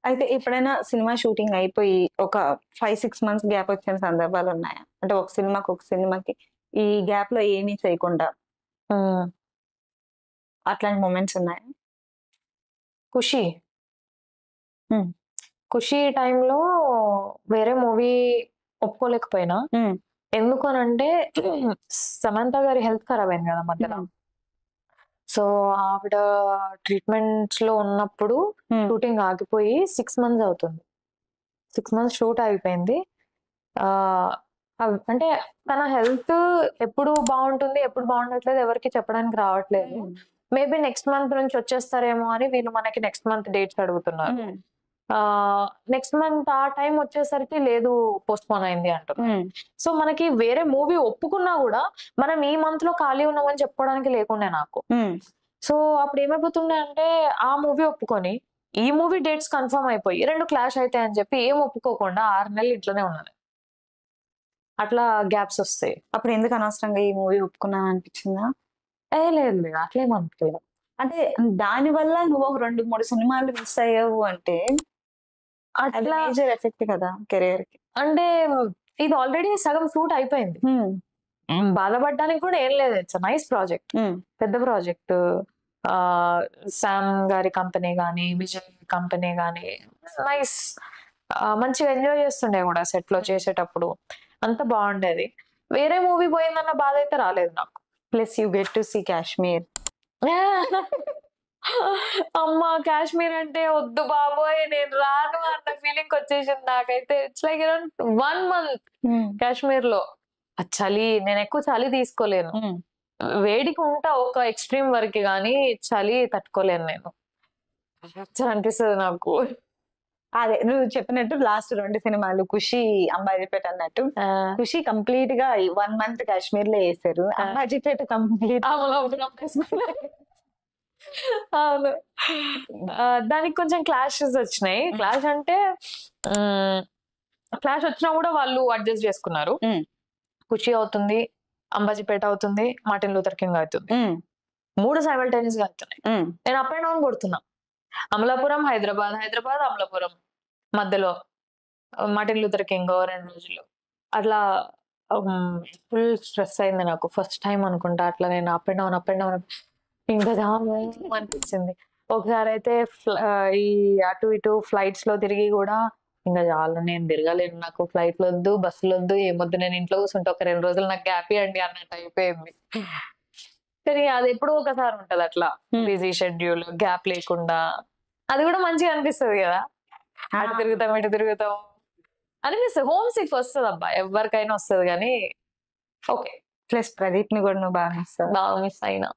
అయితే ఎప్పుడైనా cinema shooting అయిపోయి ఒక 5-6 మంత్స్ గ్యాప్ వచ్చిన సందర్భాలు ఉన్నాయా? అంటే ఒక సినిమాకి ఈ గ్యాప్ లో ఏమీ చేయకుండా అట్లాంటి మూమెంట్స్ ఉన్నాయా? ఖుషి హ్మ్. ఖుషి టైంలో వేరే మూవీ ఒప్పుకోలేకపోయినా. ఎందుకు అనంటే సమంత గారి హెల్త్ ఖరాబ్ అయింది కదా మధ్యలో. సో ఆవిడ ట్రీట్మెంట్స్ లో ఉన్నప్పుడు షూటింగ్ ఆగిపోయి 6 మంత్స్ అవుతుంది. 6 మంత్స్ షూట్ ఆగిపోయింది. అంటే తన హెల్త్ ఎప్పుడు బాగుంటుంది ఎప్పుడు బాగుండట్లేదు ఎవరికి చెప్పడానికి రావట్లేదు. మేబీ నెక్స్ట్ మంత్ నుంచి వచ్చేస్తారేమో అని వీళ్ళు మనకి నెక్స్ట్ మంత్ డేట్స్ అడుగుతున్నారు. నెక్స్ట్ మంత్ ఆ టైం వచ్చేసరికి లేదు పోస్ట్పోన్ అయింది అంటున్నారు. సో మనకి వేరే మూవీ ఒప్పుకున్నా కూడా మనం ఈ మంత్ లో ఖాళీ ఉన్నామని చెప్పుకోవడానికి లేకుండే నాకు. సో అప్పుడు ఏమైపోతుండే అంటే ఆ మూవీ ఒప్పుకొని ఈ మూవీ డేట్స్ కన్ఫర్మ్ అయిపోయి 2 క్లాష్ అవుతాయి అని చెప్పి ఏం ఒప్పుకోకుండా 6 నెలలు ఇట్లనే ఉన్నాను. అట్లా గ్యాప్స్ వస్తాయి. అప్పుడు ఎందుకు అనవసరంగా ఈ మూవీ ఒప్పుకున్నాను అనిపించిందా? లేదు లేదు అట్లేమనుకోలేదు. అంటే దాని వల్ల నువ్వు 2-3 సినిమాలు మిస్ అయ్యావు అంటే అట్లా మేజర్ ఎఫెక్ట్ కదా కెరియర్ కి. అంటే ఇది ఆల్రెడీ సగం షూట్ అయిపోయింది. బాధపడడానికి కూడా ఏం లేదు. ఇట్స్ నైస్ ప్రాజెక్ట్, పెద్ద ప్రాజెక్ట్. శామ్ గారి కంపెనీ గానీ విజయ్ కంపెనీ గానీ నైస్, మంచిగా ఎంజాయ్ చేస్తుండే కూడా సెట్ లో చేసేటప్పుడు. అంత బాగుండేది. వేరే మూవీ పోయిందన్న బాధ అయితే రాలేదు నాకు. Plus you get to see Kashmir. అమ్మా కాశ్మీర్ అంటే వద్దు బాబోయ్ నేను రాను అన్న ఫీలింగ్ వచ్చేసింది నాకైతే. ఇట్స్ లైక్ 1 month కాశ్మీర్ లో. చలి నేను ఎక్కువ చలి తీసుకోలేను. వేడికి ఉంటా ఒక ఎక్స్ట్రీమ్ వరకు గానీ చలి తట్టుకోలేను నేను. అనిపిస్తుంది నాకు. అదే నువ్వు చెప్పినట్టు లాస్ట్ 2 సినిమాలు ఖుషి, అంబాజీపేట అన్నట్టు ఖుషి కంప్లీట్ గా 1 month కాశ్మీర్ లో వేసారు. అంబాజీపేట కంప్లీట్ అవును. దానికి కొంచెం క్లాషెస్ వచ్చినాయి. క్లాష్ అంటే క్లాష్ వచ్చినా కూడా వాళ్ళు అడ్జస్ట్ చేసుకున్నారు. ఖుషి అవుతుంది, అంబాజీపేట అవుతుంది, మార్టిన్ లూథర్ కింగ్ అవుతుంది. 3 సైమల్టేనియస్ గా అవుతున్నాయి. నేను అప్ అండ్ డౌన్ కొడుతున్నా. అమలాపురం హైదరాబాద్, హైదరాబాద్ అమలాపురం మధ్యలో మార్టిన్ లూథర్ కింగ్ 2 రోజులు అట్లా. ఫుల్ స్ట్రెస్ అయింది నాకు. ఫస్ట్ టైం అనుకుంటా అట్లా నేను అప్ అండ్ డౌన్ ఇంకా అనిపించింది. ఒకసారి అయితే ఈ అటు ఇటు ఫ్లైట్స్ లో తిరిగి కూడా ఇంకా చాలు నేను తిరగలేను, నాకు ఫ్లైట్లు వద్దు, బస్సులు వద్దు, ఏమొద్దు, నేను ఇంట్లో కూర్చుంటే ఒక 2 రోజులు నాకు గ్యాప్ ఇవ్వండి అన్నట్టు అయిపోయింది. కానీ అది ఎప్పుడో ఒకసారి ఉంటది అట్లా బిజీ షెడ్యూల్, గ్యాప్ లేకుండా. అది కూడా మంచిగా అనిపిస్తుంది కదా, అటు తిరుగుతాం ఇటు తిరుగుతాం అనిపిస్తుంది. హోమ్ సిక్ వస్తుంది అబ్బా, ఎవరికైనా వస్తుంది. కానీ ఓకే. ప్లస్ ప్రదీప్ ని కూడా నువ్వు బాగా మిస్ అయినా